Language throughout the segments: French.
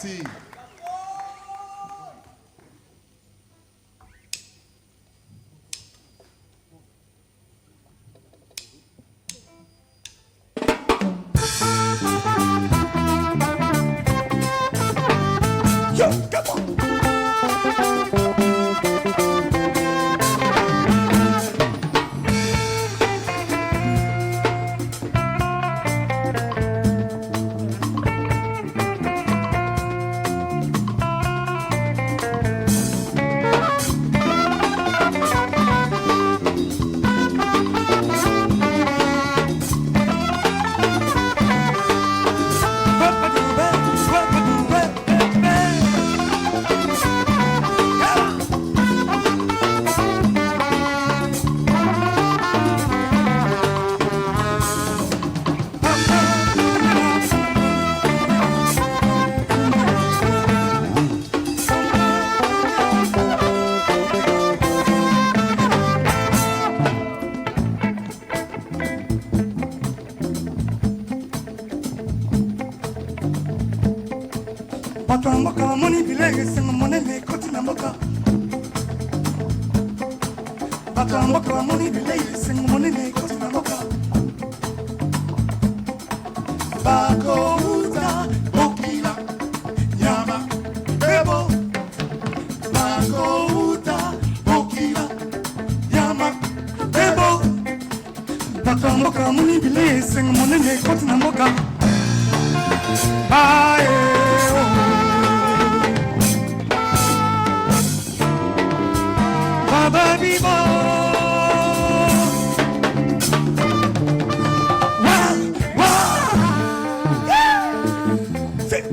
Merci. Mboka moni bilege sengo monene koti na mboka. Bata mboka moni bilege sengo monene koti na mboka. Bako uta bokila nyama bebo. Bako uta bokila nyama bebo. Bata mboka moni bilege sengo monene koti na mboka. Aye. Baba Vivo. Wow, wow. Yeah.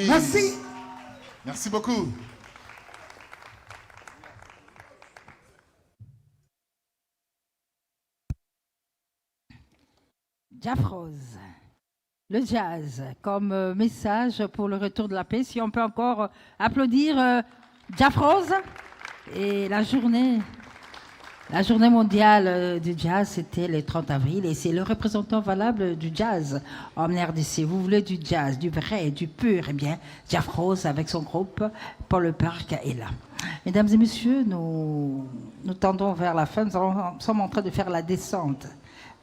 Merci. Merci beaucoup. Jafrose, le jazz comme message pour le retour de la paix. Si on peut encore applaudir Jafrose. Et la journée mondiale du jazz, c'était le 30 avril et c'est le représentant valable du jazz en RDC. Vous voulez du jazz, du vrai, du pur, eh bien, Jafrose avec son groupe Paul Le Parc est là. Mesdames et messieurs, nous tendons vers la fin. Nous sommes en train de faire la descente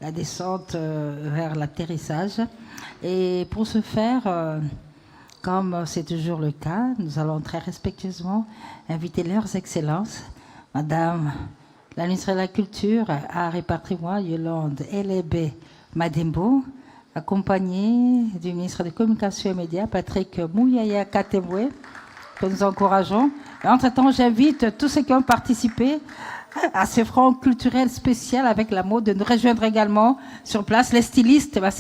vers l'atterrissage. Et pour ce faire, comme c'est toujours le cas, nous allons très respectueusement inviter leurs excellences, Madame la ministre de la Culture, Art et Patrimoine, Yolande Elebe Madembo, accompagnée du ministre des Communications et Médias, Patrick Mouyaya Katemwe, que nous encourageons. Et entre-temps, j'invite tous ceux qui ont participé à ce front culturel spécial avec la mode de nous rejoindre également sur place. Les stylistes, les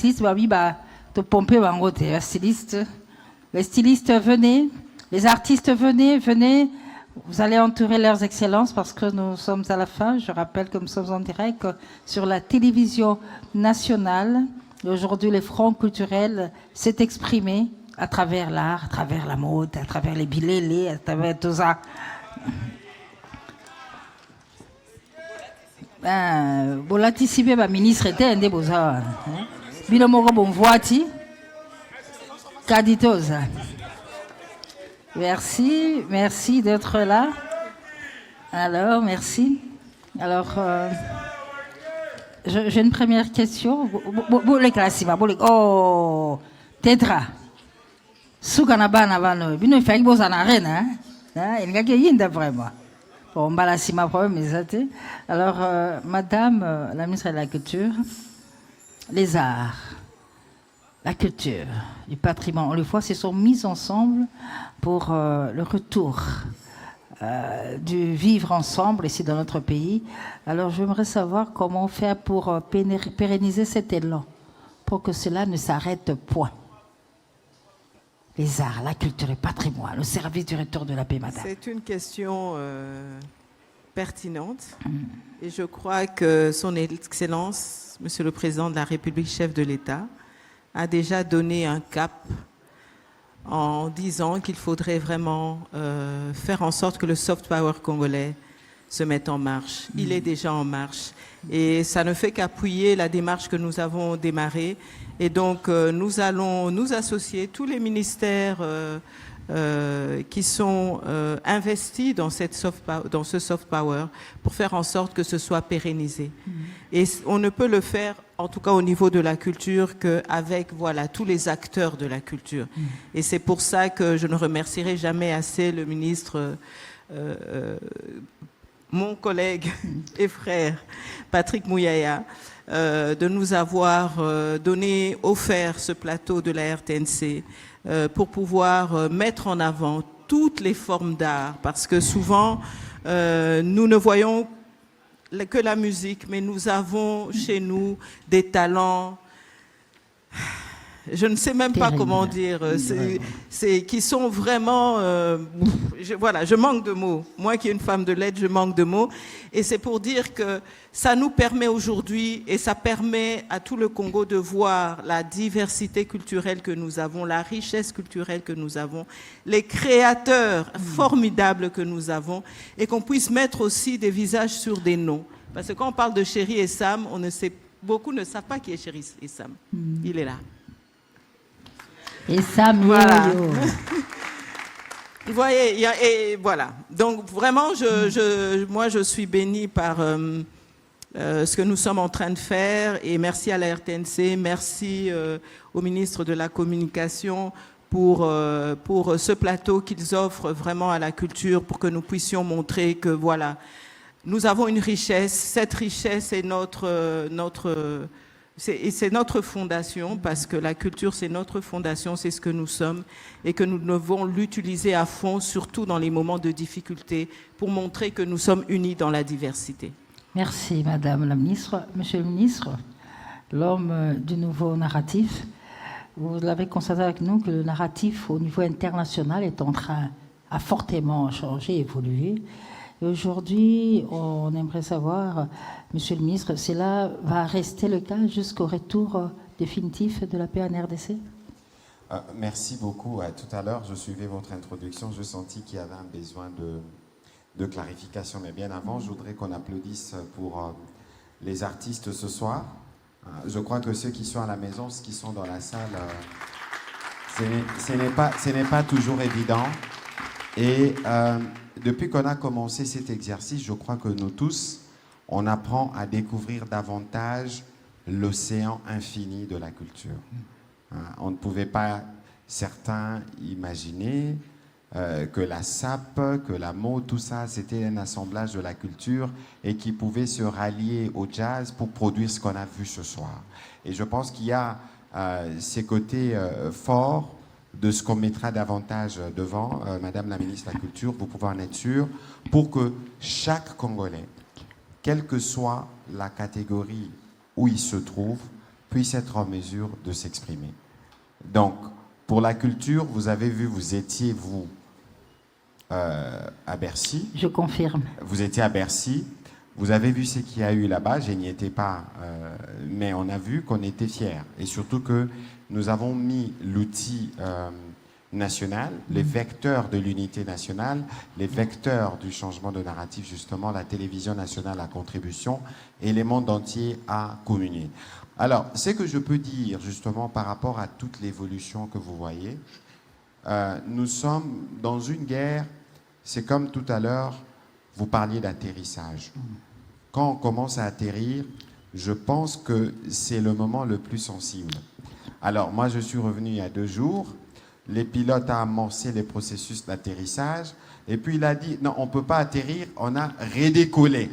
stylistes, venez, les artistes, venez. Vous allez entourer leurs excellences parce que nous sommes à la fin. Je rappelle que nous sommes en direct sur la télévision nationale. Aujourd'hui, le front culturel s'est exprimé à travers l'art, à travers la mode, à travers les billets, à travers tout ça. Bolatisibe ba ministre était un des beaux-arts. Binomoro bonvoiti. Kaditosa. Merci d'être là. Alors, merci. Alors, j'ai une première question. Oh, Tetra. Soukanabana vano. Bino fait beaux en arène, hein? Il y a quelqu'un vraiment. Bon, Mbalassima problème, mais alors, Madame la ministre de la Culture, les arts, la culture, le patrimoine, on le voit, se sont mis ensemble pour le retour du vivre ensemble ici dans notre pays. Alors, j'aimerais savoir comment faire pour pérenniser cet élan, pour que cela ne s'arrête point. Les arts, la culture, le patrimoine, le service du retour de la paix, madame. C'est une question pertinente et je crois que son Excellence, Monsieur le Président de la République, chef de l'État, a déjà donné un cap en disant qu'il faudrait vraiment faire en sorte que le soft power congolais se mette en marche. Il est déjà en marche et ça ne fait qu'appuyer la démarche que nous avons démarrée. Et donc, nous allons nous associer, tous les ministères qui sont investis dans ce soft power pour faire en sorte que ce soit pérennisé. Et on ne peut le faire, en tout cas au niveau de la culture, qu'avec voilà, tous les acteurs de la culture. Et c'est pour ça que je ne remercierai jamais assez le ministre, mon collègue et frère, Patrick Mouyaya, de nous avoir offert ce plateau de la RTNC pour pouvoir mettre en avant toutes les formes d'art, parce que souvent nous ne voyons que la musique, mais nous avons chez nous des talents, je ne sais même pas comment dire, qui sont vraiment, je manque de mots. Moi qui suis une femme de lettres, je manque de mots. Et c'est pour dire que ça nous permet aujourd'hui, et ça permet à tout le Congo de voir la diversité culturelle que nous avons, la richesse culturelle que nous avons, les créateurs formidables que nous avons, et qu'on puisse mettre aussi des visages sur des noms. Parce que quand on parle de Chéri et Sam, beaucoup ne savent pas qui est Chéri et Sam. Il est là. Et ça, Voilà. yo. Vous voyez, et voilà. Donc vraiment, moi, je suis bénie par ce que nous sommes en train de faire. Et merci à la RTNC, merci au ministre de la Communication pour ce plateau qu'ils offrent vraiment à la culture, pour que nous puissions montrer que voilà, nous avons une richesse. Cette richesse est c'est notre fondation, parce que la culture, c'est notre fondation, c'est ce que nous sommes, et que nous devons l'utiliser à fond, surtout dans les moments de difficulté, pour montrer que nous sommes unis dans la diversité. Merci, Madame la Ministre. Monsieur le Ministre, l'homme du nouveau narratif, vous l'avez constaté avec nous que le narratif au niveau international est en train a fortement changé, évolué. Et aujourd'hui, on aimerait savoir, Monsieur le Ministre, cela va rester le cas jusqu'au retour définitif de la paix en RDC? Merci beaucoup. Tout à l'heure, je suivais votre introduction, je sentis qu'il y avait un besoin de clarification. Mais bien avant, je voudrais qu'on applaudisse pour les artistes ce soir. Je crois que ceux qui sont à la maison, ceux qui sont dans la salle, ce n'est pas toujours évident. Et depuis qu'on a commencé cet exercice, je crois que nous tous, on apprend à découvrir davantage l'océan infini de la culture. On ne pouvait pas, certains, imaginer que la SAP, que la MO, tout ça, c'était un assemblage de la culture et qui pouvait se rallier au jazz pour produire ce qu'on a vu ce soir. Et je pense qu'il y a ces côtés forts de ce qu'on mettra davantage devant, Madame la Ministre de la Culture, vous pouvez en être sûr, pour que chaque Congolais, quelle que soit la catégorie où il se trouve, puisse être en mesure de s'exprimer. Donc, pour la culture, vous avez vu, vous étiez, vous, à Bercy. Je confirme. Vous étiez à Bercy. Vous avez vu ce qu'il y a eu là-bas. Je n'y étais pas, mais on a vu qu'on était fiers. Et surtout que nous avons mis l'outil national, les vecteurs de l'unité nationale, les vecteurs du changement de narratif, justement, la télévision nationale à contribution et les mondes entiers à communier. Alors, ce que je peux dire, justement, par rapport à toute l'évolution que vous voyez, nous sommes dans une guerre, c'est comme tout à l'heure, vous parliez d'atterrissage. Quand on commence à atterrir, je pense que c'est le moment le plus sensible. Alors, moi, je suis revenu il y a 2 jours. Les pilotes ont amorcé les processus d'atterrissage. Et puis, il a dit, non, on ne peut pas atterrir, on a redécollé.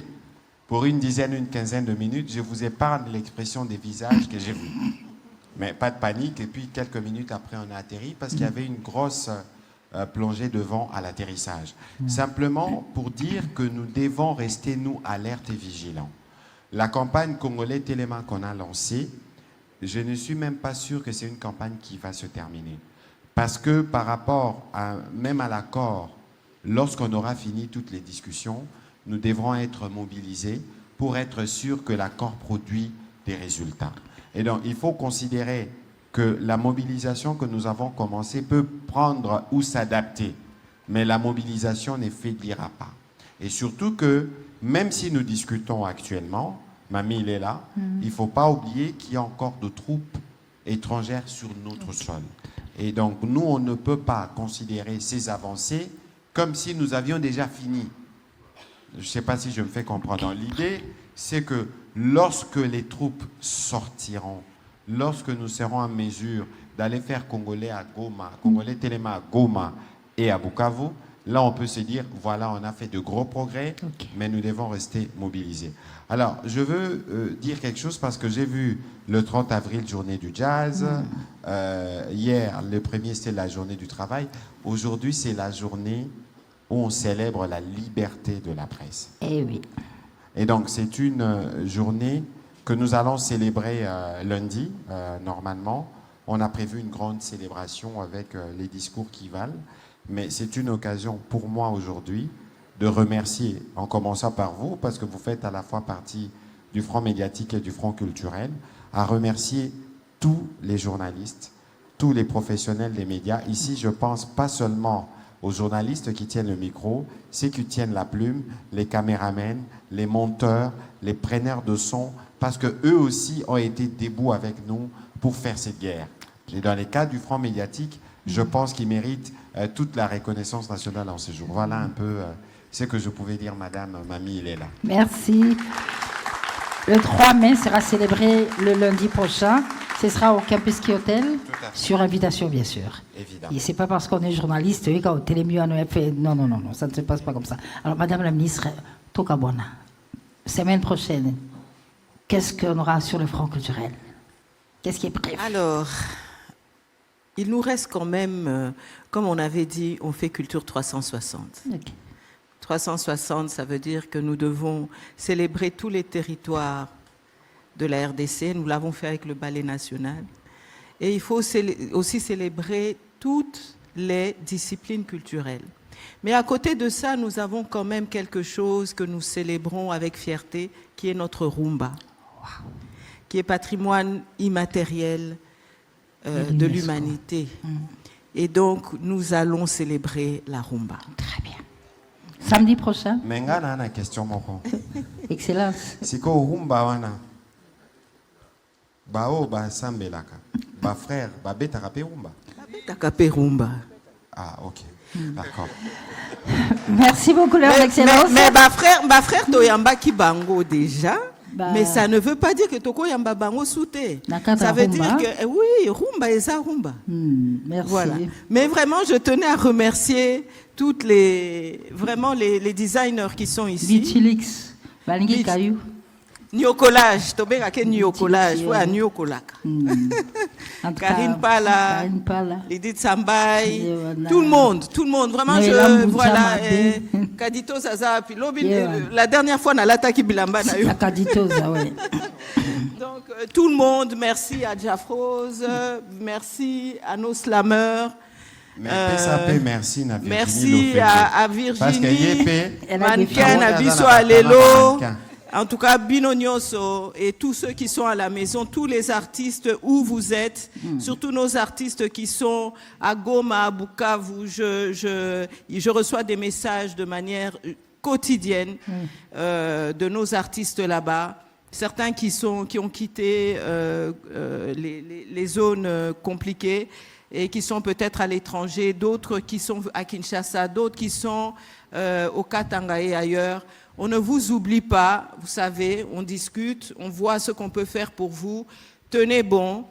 Pour une dizaine, une quinzaine de minutes, je vous épargne l'expression des visages que j'ai vus. Mais pas de panique. Et puis, quelques minutes après, on a atterri parce qu'il y avait une grosse plongée de vent à l'atterrissage. Simplement pour dire que nous devons rester, nous, alertes et vigilants. La campagne Congolais Téléma qu'on a lancée, je ne suis même pas sûr que c'est une campagne qui va se terminer. Parce que par rapport même à l'accord, lorsqu'on aura fini toutes les discussions, nous devrons être mobilisés pour être sûr que l'accord produit des résultats. Et donc, il faut considérer que la mobilisation que nous avons commencée peut prendre ou s'adapter, mais la mobilisation ne faiblira pas. Et surtout que, même si nous discutons actuellement, Mamie, il est là, il ne faut pas oublier qu'il y a encore de troupes étrangères sur notre sol. Et donc, nous, on ne peut pas considérer ces avancées comme si nous avions déjà fini. Je ne sais pas si je me fais comprendre. L'idée, c'est que lorsque les troupes sortiront, lorsque nous serons en mesure d'aller faire Congolais à Goma, Congolais Téléma à Goma et à Bukavu, là, on peut se dire, voilà, on a fait de gros progrès, mais nous devons rester mobilisés. Alors, je veux dire quelque chose parce que j'ai vu le 30 avril, journée du jazz. Hier, le 1er, c'était la journée du travail. Aujourd'hui, c'est la journée où on célèbre la liberté de la presse. Eh oui. Et donc, c'est une journée que nous allons célébrer lundi, normalement. On a prévu une grande célébration avec les discours qui valent. Mais c'est une occasion pour moi aujourd'hui de remercier, en commençant par vous, parce que vous faites à la fois partie du front médiatique et du front culturel, à remercier tous les journalistes, tous les professionnels des médias. Ici, je pense pas seulement aux journalistes qui tiennent le micro, ceux qui tiennent la plume, les caméramens, les monteurs, les preneurs de son, parce que eux aussi ont été debout avec nous pour faire cette guerre. Et dans les cas du front médiatique, je pense qu'il mérite toute la reconnaissance nationale en ce jour. Voilà un peu ce que je pouvais dire, Madame Mamie, il est là. Merci. Le 3 mai sera célébré le lundi prochain. Ce sera au Kempinski Hotel, sur invitation, bien sûr. Évidemment. Et c'est pas parce qu'on est journaliste, quand Télémieux a fait. Non, non, non, non, ça ne se passe pas comme ça. Alors, Madame la ministre, Tokabwana, semaine prochaine, qu'est-ce qu'on aura sur le front culturel? Qu'est-ce qui est prévu? Alors, il nous reste quand même, comme on avait dit, on fait culture 360. Ok. 360, ça veut dire que nous devons célébrer tous les territoires de la RDC. Nous l'avons fait avec le Ballet national. Et il faut aussi célébrer toutes les disciplines culturelles. Mais à côté de ça, nous avons quand même quelque chose que nous célébrons avec fierté, qui est notre rumba, qui est patrimoine immatériel de l'humanité. Et donc, nous allons célébrer la rumba. Très bien. Samedi prochain. Mais nga na na question moko. Excellence. Siko rumba wana. Bao ba sambelaka. Ba frère, ba betaka pe rumba. Takape rumba. Ah, ok. D'accord. Merci beaucoup, Leur Excellence. Mais ma frère Toyamba qui bango déjà. Bah. Mais ça ne veut pas dire que Toko Yamba bango souté. Nakata Ça veut rumba. dire que oui, rumba et ça rumba. Merci. Voilà. Mais vraiment, je tenais à remercier toutes vraiment les designers qui sont ici. Bichilix, Balingi Bich- Caillou. Nyokolage, Tobeka ke Nyokolage, Bichilix, ouais, Nyokolaka. En tout Karine cas, Pala, Karine Pala. Edith Sambaï, Yewana. tout le monde, vraiment, Noëlla Mboucha voilà, Mabé. Kadito Zaza, puis Lobi, Yewana. la dernière fois, on a l'attaque Bilamba, na yo. Akaditoza, oui. Donc, tout le monde, merci à Jafrose, merci à nos slameurs. Mais PSAP, merci na Virginie Merci Lofenge. à Parce que Virginie, Yépé, Elle a des Mannequin, femmes. Abisso Mannequin. Alelo, Mannequin. en tout cas Bino Nyoso et tous ceux qui sont à la maison, tous les artistes où vous êtes, surtout nos artistes qui sont à Goma, à Bukavu, je reçois des messages de manière quotidienne de nos artistes là-bas. Certains qui ont quitté les zones compliquées et qui sont peut-être à l'étranger, d'autres qui sont à Kinshasa, d'autres qui sont au Katanga et ailleurs. On ne vous oublie pas, vous savez, on discute, on voit ce qu'on peut faire pour vous. Tenez bon,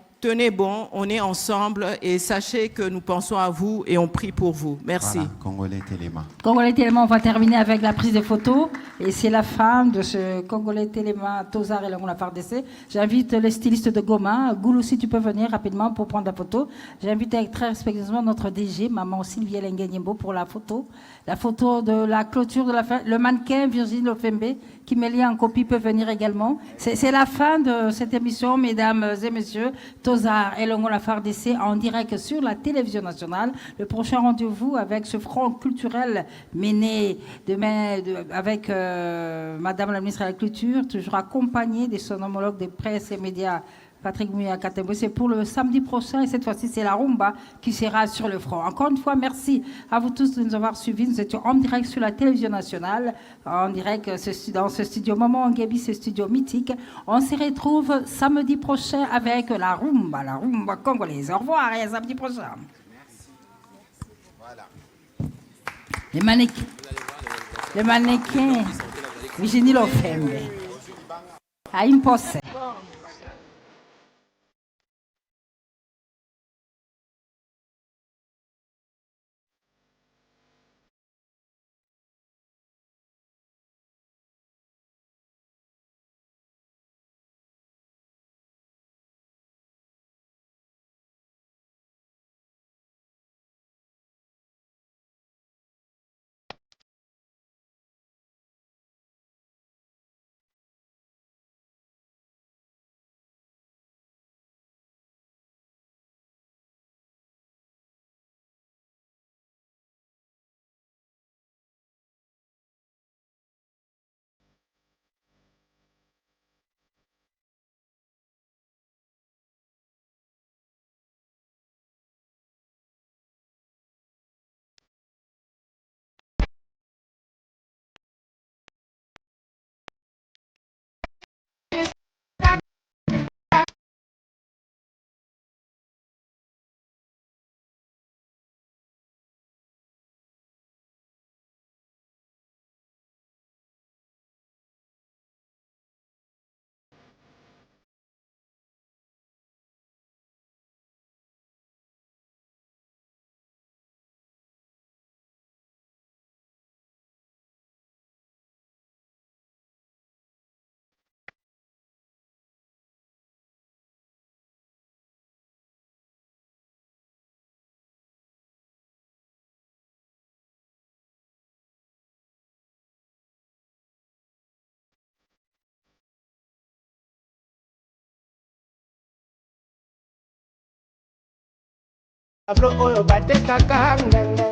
on est ensemble et sachez que nous pensons à vous et on prie pour vous. Merci. Voilà, Congolais Téléma. Congolais Téléma, on va terminer avec la prise de photos. Et c'est la fin de ce Congolais Téléma, Tozar et la FARDC. J'invite les stylistes de Goma. Goulou, si tu peux venir rapidement pour prendre la photo. J'invite avec très respectueusement notre DG, maman Sylvie Lenguenyembo, pour la photo. La photo de la clôture de la fin. Le mannequin Virginie Lofembe, qui met lien en copie, peut venir également. C'est la fin de cette émission, mesdames et messieurs. Tozar et la FARDC en direct sur la télévision nationale. Le prochain rendez-vous avec ce front culturel mené demain avec Madame la ministre de la Culture, toujours accompagnée de son homologue des presse et médias, Patrick Mouya Katembo. C'est pour le samedi prochain et cette fois-ci, c'est la rumba qui sera sur le front. Encore une fois, merci à vous tous de nous avoir suivis. Nous étions en direct sur la télévision nationale, en direct dans ce studio Maman Ngabi, ce studio mythique. On se retrouve samedi prochain avec la rumba congolaise. Au revoir et à samedi prochain. Voilà. Les mannequins, Virginie Lofembe. À imposer. Afro oyo batekaka ngenge